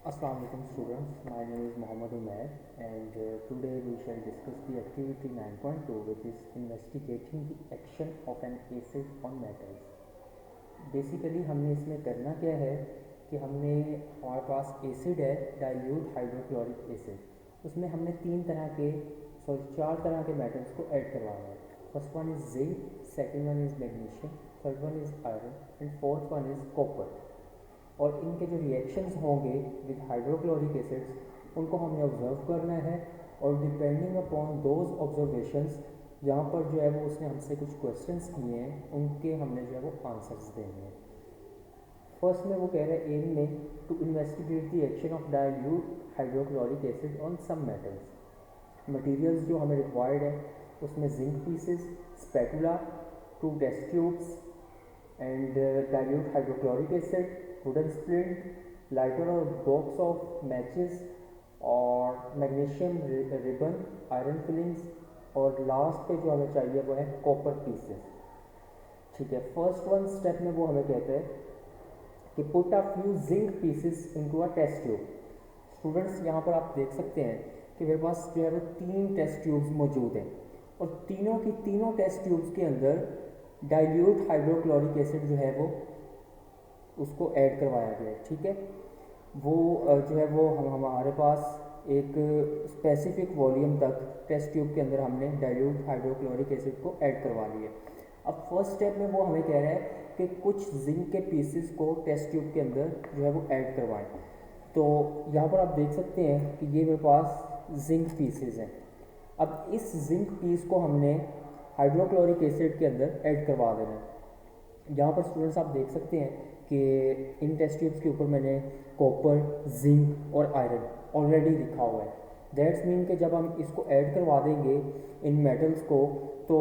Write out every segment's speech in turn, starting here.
Assalamu alaikum students, my name is Muhammad Umair and today we shall discuss the activity 9.2 which is investigating the action of an acid on metals. Basically हमने इसमें करना क्या है कि हमारे पास acid है dilute hydrochloric acid. उसमें हमने चार तरह के मेटल्स को ऐड करवाना है। First one is zinc, second one is magnesium, third one is iron and fourth one is copper. और इनके जो रिएक्शंस होंगे विद हाइड्रोक्लोरिक एसिड्स उनको हमने ऑब्जर्व करना है और डिपेंडिंग अपॉन दोज ऑब्जर्वेशंस यहाँ पर जो है वो उसने हमसे कुछ क्वेश्चंस किए हैं, उनके हमने जो है वो आंसर्स देने हैं। फर्स्ट में वो कह रहे हैं एम में to investigate the action of dilute hydrochloric acid on some metals. Materials जो हमें रिक्वायर्ड है उसमें zinc pieces, spatula, 2 test tubes and dilute hydrochloric acid, wooden splint, lighter और बॉक्स ऑफ मैचेस और मैग्नीशियम रिबन, आयरन फिलिंग्स और last पे जो हमें चाहिए वो है कॉपर पीसेस। ठीक है, फर्स्ट वन स्टेप में वो हमें कहते हैं कि put a few zinc pieces into a test tube. Students यहाँ पर आप देख सकते हैं कि मेरे पास जो है वो 3 टेस्ट ट्यूब्स मौजूद हैं और तीनों टेस्ट ट्यूब्स के अंदर डाइल्यूट हाइड्रोक्लोरिक एसिड जो है वो उसको ऐड करवाया गया है। ठीक है, वो जो है वो हमारे पास एक स्पेसिफिक वॉल्यूम तक टेस्ट ट्यूब के अंदर हमने डाइल्यूट हाइड्रोक्लोरिक एसिड को ऐड करवा लिया। अब फर्स्ट स्टेप में वो हमें कह रहा है कि कुछ जिंक के पीसेस को टेस्ट ट्यूब के अंदर जो है वो ऐड करवाएं। तो यहाँ पर आप देख सकते हैं कि ये मेरे पास जिंक पीसेस हैं। अब इस जिंक पीस को हमने हाइड्रोक्लोरिक एसिड के अंदर ऐड करवा देना है। यहाँ पर स्टूडेंट्स आप देख सकते हैं कि इन टेस्ट ट्यूब्स के ऊपर मैंने कॉपर, जिंक और आयरन ऑलरेडी लिखा हुआ है। दैट्स मीन कि जब हम इसको ऐड करवा देंगे इन मेटल्स को तो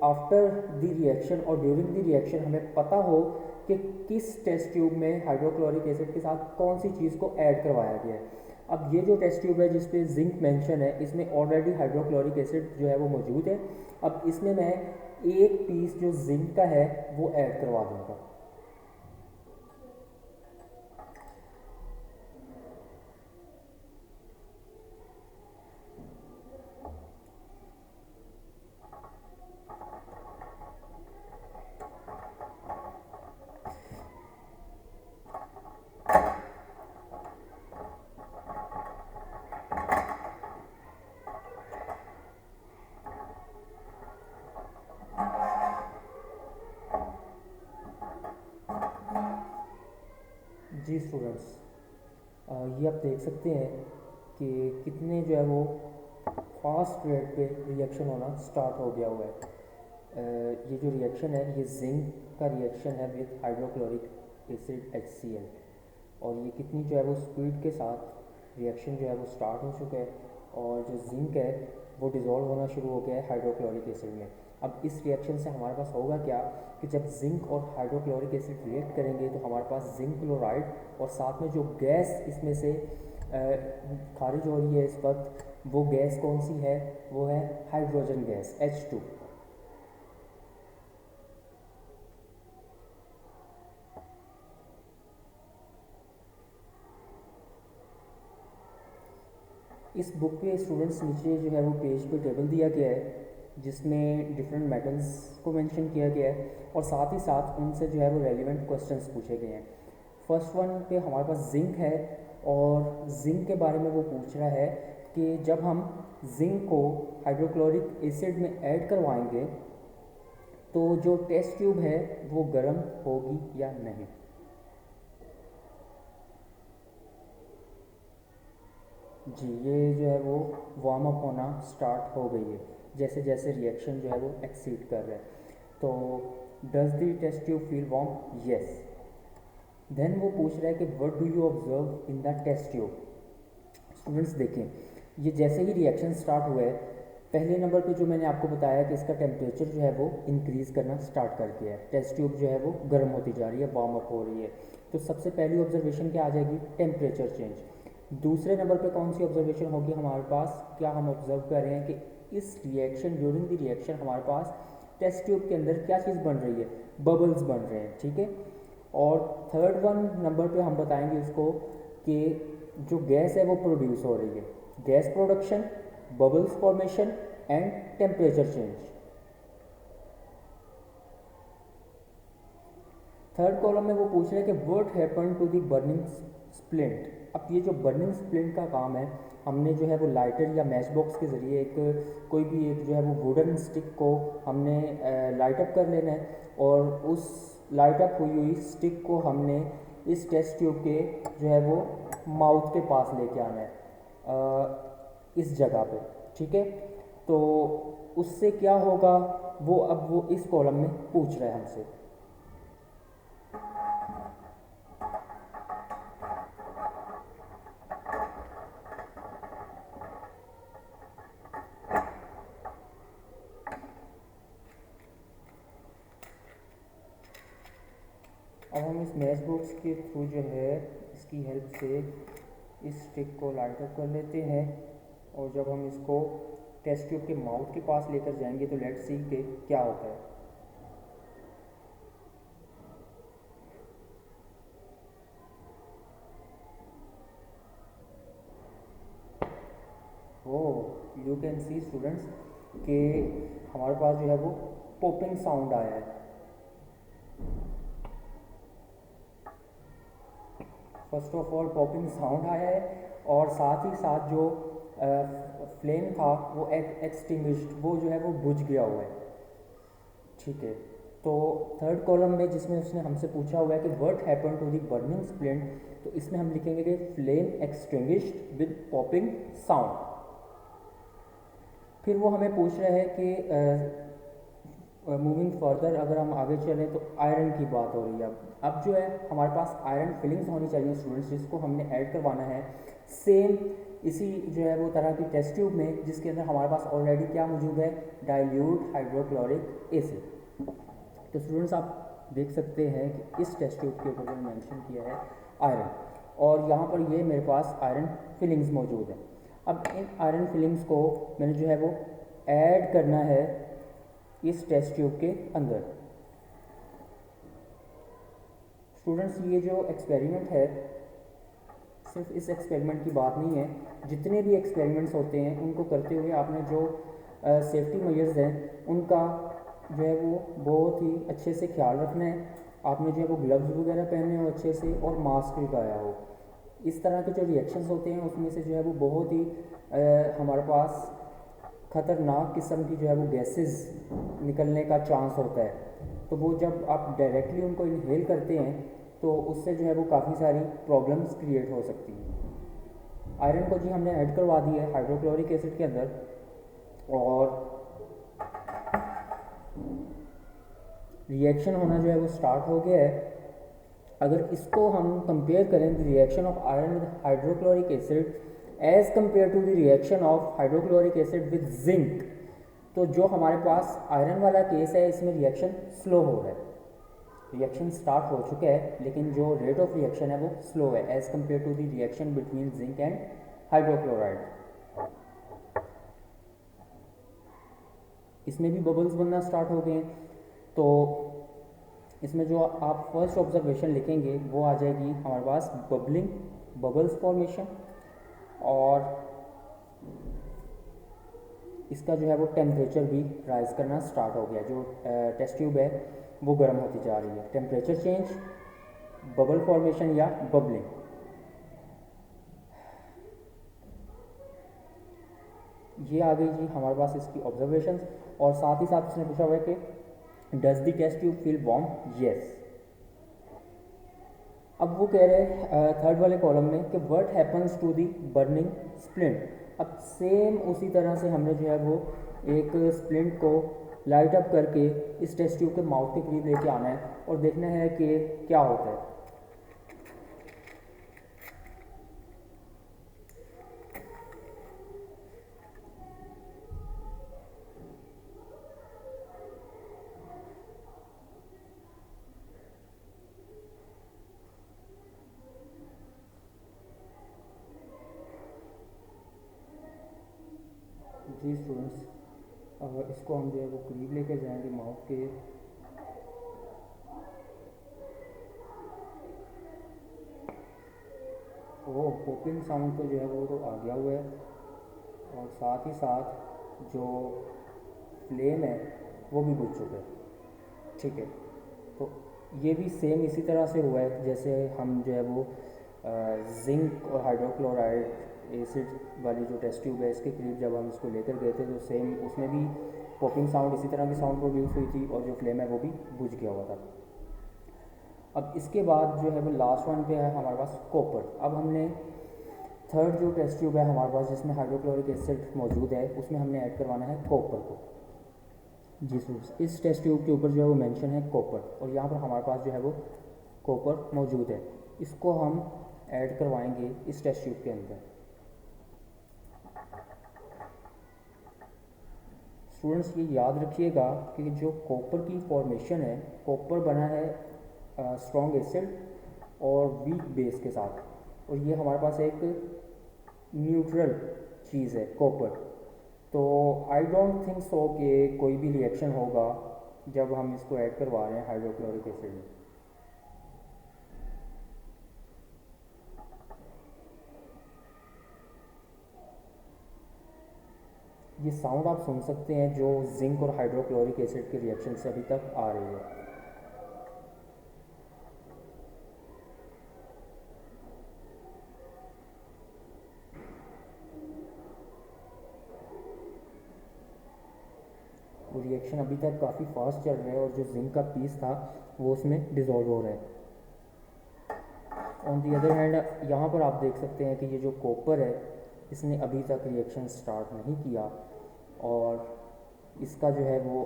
आफ्टर द रिएक्शन और ड्यूरिंग द रिएक्शन हमें पता हो कि किस टेस्ट ट्यूब में हाइड्रोक्लोरिक एसिड के साथ कौन सी चीज़ को ऐड करवाया गया है। अब ये जो टेस्ट ट्यूब है जिस पे जिंक मेंशन है इसमें ऑलरेडी हाइड्रोक्लोरिक एसिड जो है वो मौजूद है। अब इसमें मैं एक पीस जो जिंक का है वो ऐड करवा दूंगा। जी स्टूडेंट्स, ये आप देख सकते हैं कि कितने जो है वो फास्ट रेट पे रिएक्शन होना स्टार्ट हो गया हुआ है। ये जो रिएक्शन है ये जिंक का रिएक्शन है विद हाइड्रोक्लोरिक एसिड HCl और ये कितनी जो है वो स्पीड के साथ रिएक्शन जो है वो स्टार्ट हो चुका है और जो जिंक है वो डिज़ोल्व होना शुरू हो गया है हाइड्रोक्लोरिक एसिड में। अब इस रिएक्शन से हमारे पास होगा क्या कि जब जिंक और हाइड्रोक्लोरिक एसिड रिएक्ट करेंगे तो हमारे पास जिंक क्लोराइड और साथ में जो गैस इसमें से खारिज हो रही है इस वक्त, वो गैस कौन सी है, वो है हाइड्रोजन गैस H2। इस बुक के स्टूडेंट्स नीचे जो है वो पेज पे टेबल दिया गया है जिसमें डिफरेंट मेटल्स को मेंशन किया गया है और साथ ही साथ उनसे जो है वो रेलिवेंट क्वेश्चंस पूछे गए हैं। फर्स्ट वन पे हमारे पास जिंक है और जिंक के बारे में वो पूछ रहा है कि जब हम जिंक को हाइड्रोक्लोरिक एसिड में ऐड करवाएंगे तो जो टेस्ट ट्यूब है वो गर्म होगी या नहीं। जी, ये जो है वो वार्म अप होना स्टार्ट हो गई है जैसे जैसे रिएक्शन जो है वो एक्सीड कर रहा है। तो does the test tube feel warm? Yes. Then वो पूछ रहा है कि what do you observe in the test tube. Students देखें, ये जैसे ही रिएक्शन स्टार्ट हुआ है पहले नंबर पे जो मैंने आपको बताया कि इसका टेम्परेचर जो है वो इंक्रीज़ करना स्टार्ट कर दिया है, टेस्ट ट्यूब जो है वो गर्म होती जा रही है, वार्म अप हो रही है। तो सबसे पहली ऑब्जर्वेशन क्या आ जाएगी? Temperature change. दूसरे नंबर पे कौन सी ऑब्जर्वेशन होगी हमारे पास? क्या हम ऑब्जर्व कर रहे हैं कि इस रिएक्शन ड्यूरिंग द रिएक्शन हमारे पास टेस्ट ट्यूब के अंदर क्या चीज़ बन रही है? बबल्स बन रहे हैं। ठीक है, और थर्ड वन नंबर पे हम बताएंगे इसको कि जो गैस है वो प्रोड्यूस हो रही है, gas production, bubbles formation and temperature change. Third column में वो पूछ रहे हैं कि what happen to the burning splint. अब ये जो बर्निंग स्प्लिंट का काम है, हमने जो है वो लाइटर या मैच बॉक्स के ज़रिए एक कोई भी एक जो है वो वुडन स्टिक को हमने लाइट अप कर लेना है, और उस लाइट अप हुई हुई स्टिक को हमने इस टेस्ट ट्यूब के जो है वो माउथ के पास लेके आना है, इस जगह पे, ठीक है। तो उससे क्या होगा वो अब वो इस कॉलम में पूछ रहा है हमसे। अब हम इस मैच बॉक्स के थ्रू जो है इसकी हेल्प से इस स्टिक को लाइट अप कर लेते हैं, और जब हम इसको टेस्ट ट्यूब के माउथ के पास लेकर जाएंगे तो लेट्स सी के क्या होता है। ओह, यू कैन सी स्टूडेंट्स कि हमारे पास जो है वो पॉपिंग साउंड आया है। First of all popping sound आया है, और साथ ही साथ जो फ्लेम था वो एक्सटिंग्विश्ड, वो जो है वो बुझ गया हुआ है, ठीक है। तो थर्ड कॉलम में जिसमें उसने हमसे पूछा हुआ है कि what happen to the burning splint, तो इसमें हम लिखेंगे कि flame extinguished with popping sound. फिर वो हमें पूछ रहा है कि मूविंग फर्दर अगर हम आगे चलें तो आयरन की बात हो रही है। अब जो है हमारे पास आयरन फिलिंग्स होनी चाहिए स्टूडेंट्स, जिसको हमने ऐड करवाना है सेम इसी जो है वो तरह की टेस्ट ट्यूब में, जिसके अंदर हमारे पास ऑलरेडी क्या मौजूद है, डाइल्यूट हाइड्रोक्लोरिक एसिड। तो स्टूडेंट्स आप देख सकते हैं कि इस टेस्ट ट्यूब के ऊपर मैंने मेंशन किया है आयरन, और यहाँ पर ये मेरे पास आयरन फिलिंग्स मौजूद है। अब इन आयरन फिलिंग्स को मैंने जो है वो ऐड करना है इस टेस्ट ट्यूब के अंदर। स्टूडेंट्स ये जो एक्सपेरिमेंट है, सिर्फ इस एक्सपेरिमेंट की बात नहीं है, जितने भी एक्सपेरिमेंट्स होते हैं उनको करते हुए आपने जो सेफ्टी मेजर्स हैं उनका जो है वो बहुत ही अच्छे से ख्याल रखना है। आपने जो है वो ग्लव्स वगैरह पहने हो अच्छे से, और मास्क लगाया हो। इस तरह के जो रिएक्शंस होते हैं उसमें से जो है वो बहुत ही हमारे पास ख़तरनाक किस्म की जो है वो गैसेस निकलने का चांस होता है। तो वो जब आप डायरेक्टली उनको इनहेल करते हैं तो उससे जो है वो काफ़ी सारी प्रॉब्लम्स क्रिएट हो सकती हैं। आयरन को जी हमने ऐड करवा दिया है हाइड्रोक्लोरिक एसिड के अंदर, और रिएक्शन होना जो है वो स्टार्ट हो गया है। अगर इसको हम कंपेयर करें the reaction of iron with hydrochloric acid as compare to the reaction of hydrochloric acid with zinc, तो जो हमारे पास आयरन वाला केस है इसमें रिएक्शन स्लो हो रहा है। रिएक्शन स्टार्ट हो चुका है लेकिन जो रेट ऑफ रिएक्शन है वो स्लो है as compare to the reaction between zinc and hydrochloride. इसमें भी बबल्स बनना स्टार्ट हो गए। तो इसमें जो आप फर्स्ट ऑब्जर्वेशन लिखेंगे वो आ जाएगी हमारे पास बबलिंग, बबल्स फॉर्मेशन, और इसका जो है वो टेम्परेचर भी राइज करना स्टार्ट हो गया। जो टेस्ट ट्यूब है वो गर्म होती जा रही है। टेम्परेचर चेंज, बबल फॉर्मेशन या बबलिंग। ये आ गई जी हमारे पास इसकी ऑब्जर्वेशंस, और साथ ही साथ इसने पूछा हुआ है कि does the test tube feel warm, yes. अब वो कह रहे हैं थर्ड वाले कॉलम में कि what happens to the burning splint. अब सेम उसी तरह से हमने जो है वो एक स्प्लिंट को लाइट अप करके इस टेस्ट ट्यूब के माउथ के करीब लेके आना है और देखना है कि क्या होता है। जी स्टूडेंट्स, इसको हम जो है वो करीब लेके जाएंगे माउथ के। वो पॉपिंग साउंड तो जो है वो तो आ गया हुआ है, और साथ ही साथ जो फ्लेम है वो भी बुझ चुका है। ठीक है, तो ये भी सेम इसी तरह से हुआ है जैसे हम जो है वो जिंक और हाइड्रोक्लोराइड एसिड वाली जो टेस्ट ट्यूब है इसके करीब जब हम इसको लेकर गए थे तो सेम उसमें भी पॉपिंग साउंड इसी तरह की साउंड प्रोड्यूस हुई थी, और जो फ्लेम है वो भी बुझ गया हुआ था। अब इसके बाद जो है वो लास्ट वन पे है हमारे पास कॉपर। अब हमने थर्ड जो टेस्ट ट्यूब है हमारे पास जिसमें हाइड्रोक्लोरिक एसिड मौजूद है उसमें हमने ऐड करवाना है कॉपर को। जी सर, इस टेस्ट ट्यूब के ऊपर जो है वो मेंशन है कॉपर, और यहाँ पर हमारे पास जो है वो कॉपर मौजूद है। इसको हम ऐड करवाएंगे इस टेस्ट ट्यूब के अंदर। स्टूडेंट्स ये याद रखिएगा कि जो कॉपर की फॉर्मेशन है, कॉपर बना है स्ट्रॉन्ग एसिड और वीक बेस के साथ, और ये हमारे पास एक न्यूट्रल चीज़ है कॉपर। तो आई डोंट थिंक सो कि कोई भी रिएक्शन होगा जब हम इसको ऐड करवा रहे हैं हाइड्रोक्लोरिक एसिड में। ये साउंड आप सुन सकते हैं जो जिंक और हाइड्रोक्लोरिक एसिड के रिएक्शन से अभी तक आ रही है। वो रिएक्शन अभी तक काफ़ी फास्ट चल रहा है, और जो जिंक का पीस था वो उसमें डिज़ोल्व हो रहा है। ऑन दी अदर हैंड यहाँ पर आप देख सकते हैं कि ये जो कॉपर है इसने अभी तक रिएक्शन स्टार्ट नहीं किया, और इसका जो है वो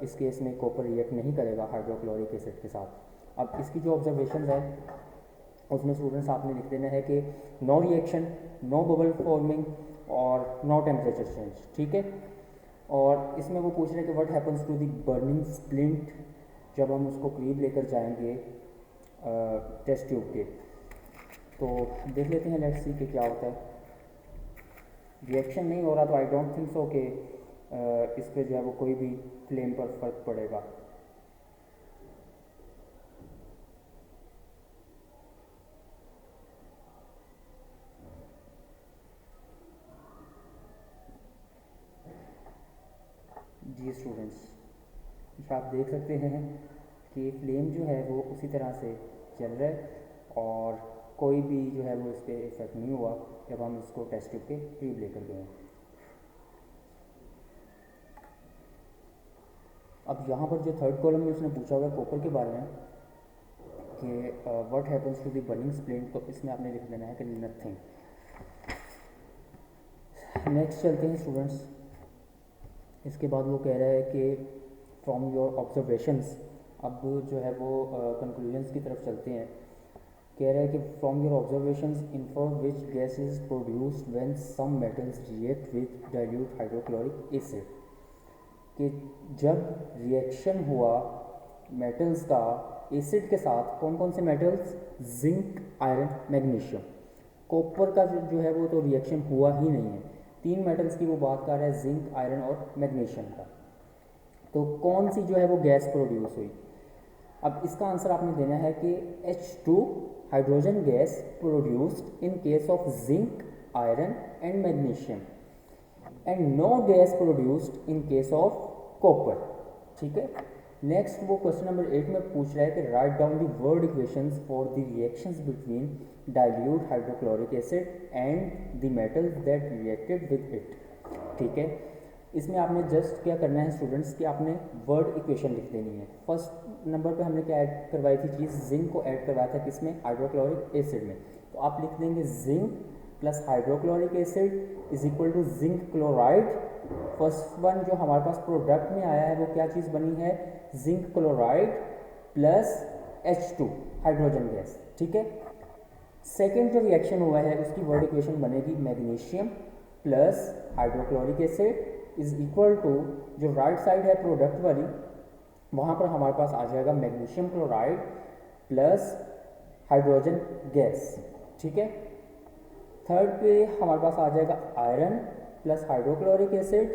इस केस में कॉपर रिएक्ट नहीं करेगा हाइड्रोक्लोरिक एसिड के साथ। अब इसकी जो ऑब्जर्वेशन है उसमें स्टूडेंट्स आपने लिख देना है कि no reaction, no bubble forming और नो टेम्परेचर चेंज। ठीक है, और इसमें वो पूछ रहे हैं कि what happens to the burning splint जब हम उसको करीब लेकर जाएंगे टेस्ट ट्यूब के। तो देख लेते हैं, लेट्स सी कि क्या होता है। रिएक्शन नहीं हो रहा तो आई डोंट थिंक सो कि इस पर जो है वो कोई भी फ्लेम पर फर्क पड़ेगा। जी स्टूडेंट्स, आप देख सकते हैं कि फ्लेम जो है वो उसी तरह से चल रहा है, और कोई भी जो है वो इस पर इफेक्ट नहीं हुआ जब हम इसको टेस्ट ट्यूब के करीब लेकर गए। अब यहाँ पर जो थर्ड कॉलम में उसने पूछा हुआ है कॉपर के बारे में कि what happens to the burning splint, तो इसमें आपने लिख देना है कि नथिंग। नेक्स्ट चलते हैं स्टूडेंट्स। इसके बाद वो कह रहा है कि फ्रॉम योर ऑब्जर्वेशंस, अब जो है वो कंक्लूजन्स की तरफ चलते हैं। कह रहा है कि from your observations infer which gas is produced when some metals react with dilute hydrochloric acid, कि जब रिएक्शन हुआ मेटल्स का एसिड के साथ, कौन कौन से metals, zinc, iron, magnesium. Copper का जो है वो तो रिएक्शन हुआ ही नहीं है, तीन मेटल्स की वो बात कर रहा है, जिंक, आयरन और मैग्नीशियम का। तो कौन सी जो है वो गैस प्रोड्यूस हुई। अब इसका आंसर आपने देना है कि H2 hydrogen gas produced in case of zinc, iron and magnesium, and no gas produced in case of copper. ठीक है, नेक्स्ट वो क्वेश्चन नंबर 8 में पूछ रहा है कि write down the word equations for the reactions between dilute hydrochloric acid and the metals that reacted with it. ठीक है, इसमें आपने जस्ट क्या करना है स्टूडेंट्स कि आपने वर्ड इक्वेशन लिख देनी है। फर्स्ट नंबर पे हमने क्या ऐड करवाई थी चीज़, जिंक को ऐड करवाया था किसमें, हाइड्रोक्लोरिक एसिड में। तो आप लिख देंगे zinc plus hydrochloric acid is equal to zinc chloride. First one जो हमारे पास प्रोडक्ट में आया है वो क्या चीज़ बनी है, zinc chloride plus H2 hydrogen gas. ठीक है, सेकेंड जो रिएक्शन हुआ है उसकी वर्ड इक्वेशन बनेगी magnesium plus hydrochloric acid is equal to, जो राइट साइड है प्रोडक्ट वाली वहाँ पर हमारे पास आ जाएगा magnesium chloride plus hydrogen gas. ठीक है, थर्ड पे हमारे पास आ जाएगा आयरन प्लस हाइड्रोक्लोरिक एसिड,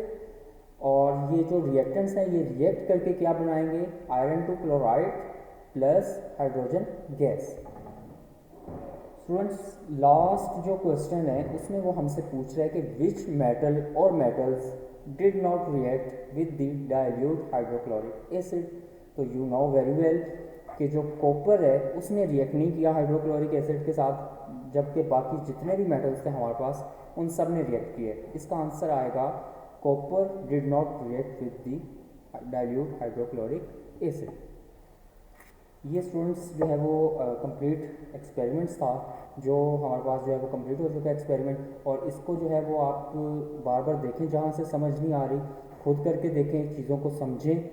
और ये जो रिएक्टेंट्स हैं ये रिएक्ट करके क्या बनाएंगे, iron two chloride plus hydrogen gas. Students last जो क्वेश्चन है उसमें वो हमसे पूछ रहा है कि विच मेटल और metals did not react with the dilute hydrochloric acid. तो यू नो वेरी वेल कि जो कॉपर है उसने रिएक्ट नहीं किया हाइड्रोक्लोरिक एसिड के साथ, जबकि बाकी जितने भी मेटल्स थे हमारे पास उन सब ने रिएक्ट किए। इसका आंसर आएगा copper did not react with the dilute hydrochloric acid. ये स्टूडेंट्स जो है वो कंप्लीट एक्सपेरिमेंट्स था जो हमारे पास जो है वो कंप्लीट हो चुका है एक्सपेरिमेंट। और इसको जो है वो आप बार बार देखें, जहाँ से समझ नहीं आ रही खुद करके देखें, चीज़ों को समझें।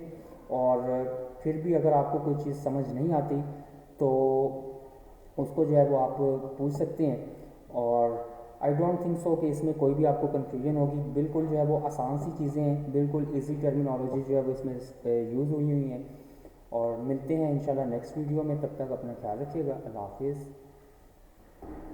और फिर भी अगर आपको कोई चीज़ समझ नहीं आती तो उसको जो है वो आप पूछ सकते हैं। और आई डोंट थिंक सो कि इसमें कोई भी आपको कन्फ्यूजन होगी। बिल्कुल जो है वो आसान सी चीज़ें हैं, बिल्कुल इजी टर्मिनोलॉजी जो है वो इसमें यूज़ हुई हुई हैं। और मिलते हैं इंशाल्लाह नेक्स्ट वीडियो में, तब तक अपना ख्याल रखिएगा। अल्लाह हाफिज़।